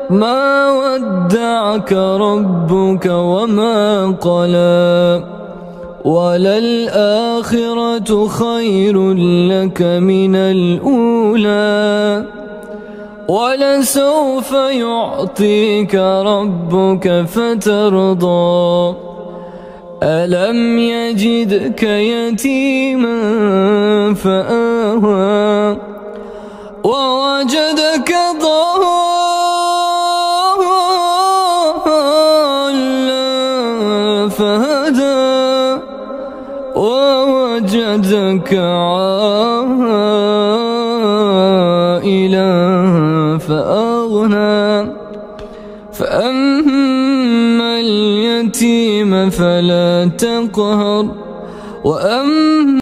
ما ودعك ربك وما قلى وللآخرة خير لك من الأولى ولسوف يعطيك ربك فترضى ألم يجدك يتيما فآوى ووجدك ضالا فهدى ووجدك عائلا فأغنى فأما اليتيم فلا تقهر وأما